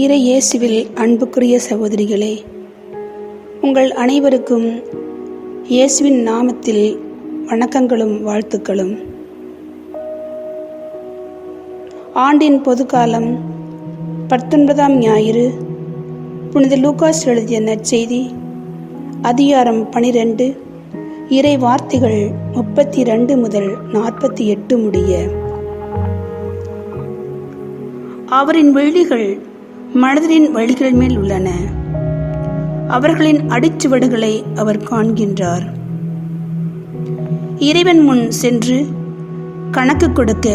இறை இயேசுவில் அன்புக்குரிய சகோதரிகளே, உங்கள் அனைவருக்கும் இயேசுவின் நாமத்தில் வணக்கங்களும் வாழ்த்துக்களும். ஆண்டின் பொதுக்காலம் 19ஆம் ஞாயிறு. புனித லூகாஸ் எழுதிய நற்செய்தி அதிகாரம் 12, இறை வார்த்தைகள் 32 முதல் 48 முடிய. அவரின் விழிகள் மனிதரின் வழிகள் மேல் உள்ளன. அவர்களின் அடிச்சுவடுகளை அவர் காண்கின்றார். இறைவன் முன் சென்று கணக்கு கொடுக்க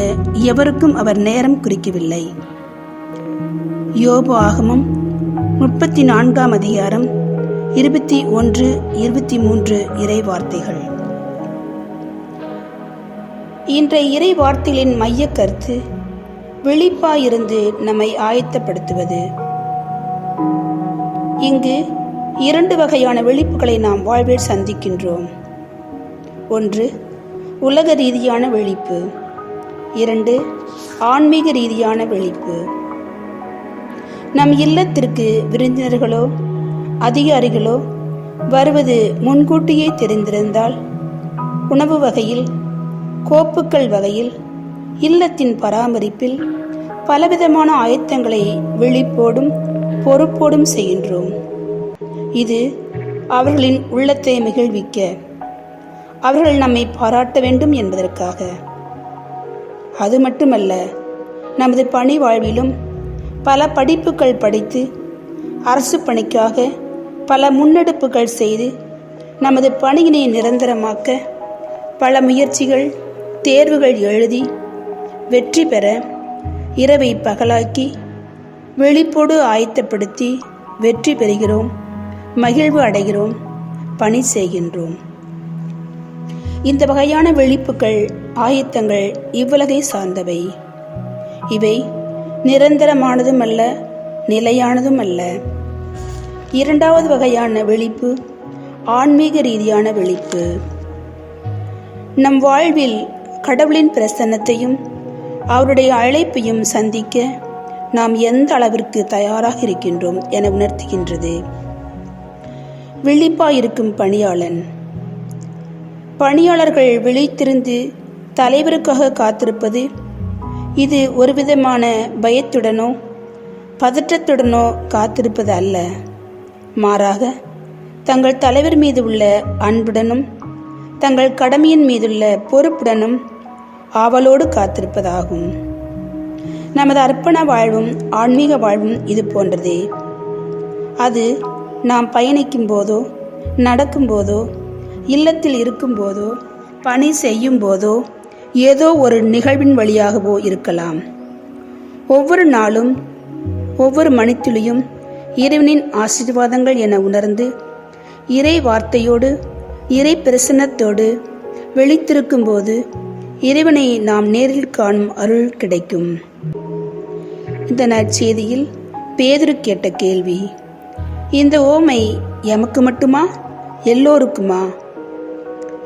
எவருக்கும் அவர் நேரம் குறிக்கவில்லை. யோபு ஆகமம் 34ஆம் அதிகாரம் 21, 23 இறை வார்த்தைகள். இன்றைய இறை வார்த்தைகளின் மைய கருத்து விழிப்பாயிருந்து நம்மை ஆயத்தப்படுத்துவது. இங்கு 2 வகையான விழிப்புகளை நாம் வாழ்வில் சந்திக்கின்றோம். 1, உலக ரீதியான விழிப்பு. 2, ஆன்மீக ரீதியான விழிப்பு. நம் இல்லத்திற்கு விருந்தினர்களோ அதிகாரிகளோ வருவது முன்கூட்டியே தெரிந்திருந்தால், உணவு வகையில், கோப்புக்கள் வகையில், இல்லத்தின் பராமரிப்பில் பலவிதமான ஆயத்தங்களை விழிப்போடும் பொறுப்போடும் செய்கின்றோம். இது அவர்களின் உள்ளத்தை மகிழ்விக்க, அவர்கள் நம்மை பாராட்ட வேண்டும் என்பதற்காக. அது மட்டுமல்ல, நமது பணி வாழ்விலும் பல படிப்புகள் படித்து அரசு பணிக்காக பல முன்னெடுப்புகள் செய்து நமது பணியினை நிரந்தரமாக்க பல முயற்சிகள், தேர்வுகள் எழுதி வெற்றி பெற இரவை பகலாக்கி விழிப்போடு ஆயத்தப்படுத்தி வெற்றி பெறுகிறோம், மகிழ்வு அடைகிறோம், பணி செய்கின்றோம். இந்த வகையான விழிப்புகள், ஆயத்தங்கள் இவ்வுலகை சார்ந்தவை. இவை நிரந்தரமானதும் அல்ல, நிலையானதும் அல்ல. 2வது வகையான விழிப்பு ஆன்மீக ரீதியான விழிப்பு. நம் வாழ்வில் கடவுளின் பிரசன்னத்தையும் அவருடைய அழைப்பையும் சந்திக்க நாம் எந்த அளவிற்கு தயாராக இருக்கின்றோம் என உணர்த்துகின்றது. விழிப்பாயிருக்கும் பணியாளன். பணியாளர்கள் விழித்திருந்து தலைவருக்காக காத்திருப்பது, இது ஒரு விதமான பயத்துடனோ பதற்றத்துடனோ காத்திருப்பது அல்ல. மாறாக தங்கள் தலைவர் மீது உள்ள அன்புடனும் தங்கள் கடமையின் மீதுள்ள பொறுப்புடனும் ஆவலோடு காத்திருப்பதாகும். நமது அர்ப்பண வாழ்வும் ஆன்மீக வாழ்வும் இது போன்றதே. அது நாம் பயணிக்கும் போதோ, நடக்கும் போதோ, இல்லத்தில் இருக்கும் போதோ, பணி செய்யும் போதோ, ஏதோ ஒரு நிகழ்வின் வழியாகவோ இருக்கலாம். ஒவ்வொரு நாளும், ஒவ்வொரு மணித்துளியும் இறைவனின் ஆசீர்வாதங்கள் என உணர்ந்து இறை வார்த்தையோடு, இறை பிரசன்னத்தோடு விழித்திருக்கும் போது இறைவனை நாம் நேரில் காணும் அருள் கிடைக்கும். இந்த நற்செய்தியில் பேதுரு கேட்ட கேள்வி, இந்த ஓமை எமக்கு மட்டுமா, எல்லோருக்குமா?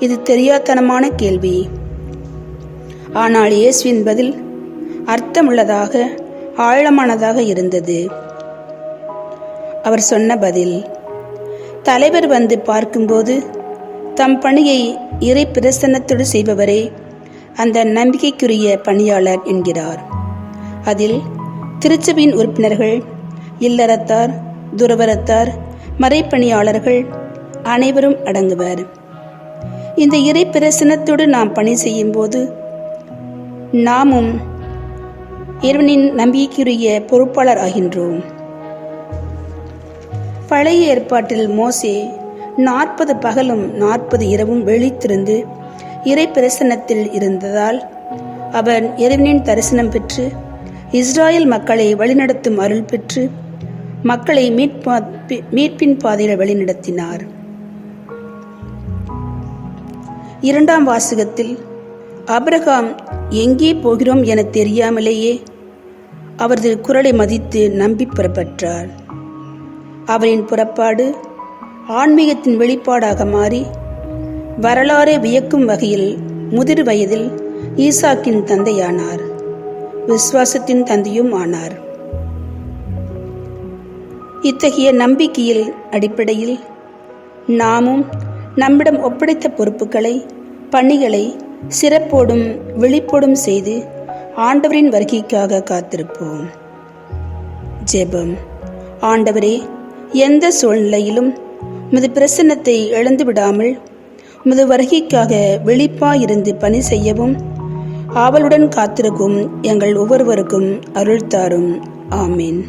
இது தெரியாதனமான கேள்வி. ஆனால் இயேசுவின் பதில் அர்த்தமுள்ளதாக, ஆழமானதாக இருந்தது. அவர் சொன்ன பதில், தலைவர் வந்து பார்க்கும்போது தம் பணியை இறை பிரசன்னத்தோடு செய்பவரே அந்த நம்பிக்கைக்குரிய பணியாளர் என்கிறார். அதில் திருச்சபையின் உறுப்பினர்கள், இல்லறத்தார், துறவரத்தார், மறைப்பணியாளர்கள் அனைவரும் அடங்குவர். இந்த இறை பிரசன்னத்தோடு நாம் பணி செய்யும் போது நாமும் இறைவனின் நம்பிக்கைக்குரிய பொறுப்பாளர் ஆகின்றோம். பழைய ஏற்பாட்டில் மோசே 40 பகலும் 40 இரவும் விழித்திருந்து இறை பிரசன்னத்தில் இருந்ததால் அவர் இறைவனின் தரிசனம் பெற்று இஸ்ராயல் மக்களை வழிநடத்தும் அருள் பெற்று மக்களை மீட்பின் பாதையில் வழிநடத்தினார். 2ஆம் வாசகத்தில் ஆபிரகாம் எங்கே போகிறோம் என தெரியாமலேயே அவரது குரலை மதித்து நம்பி புறப்பட்டார். அவரின் புறப்பாடு ஆன்மீகத்தின் வெளிப்பாடாக மாறி வரலாறே வியக்கும் வகையில் முதிர் வயதில் ஈசாக்கின் தந்தையானார். விசுவாசத்தின் தந்தையும் ஆனார். இத்தகைய நம்பிக்கையில் அடிப்படையில் நாமும் நம்மிடம் ஒப்படைத்த பொறுப்புகளை, பணிகளை சிறப்போடும் விழிப்போடும் செய்து ஆண்டவரின் வருகைக்காக காத்திருப்போம். ஜெபம். ஆண்டவரே, எந்த சூழ்நிலையிலும் உமது பிரசன்னத்தை இழந்து விடாமல் உமது வருகைக்காக விழிப்பாயிருந்து பணி செய்யவும் ஆவலுடன் காத்திருக்கும் எங்கள் ஒவ்வொருவருக்கும் அருள் தாரும். ஆமீன்.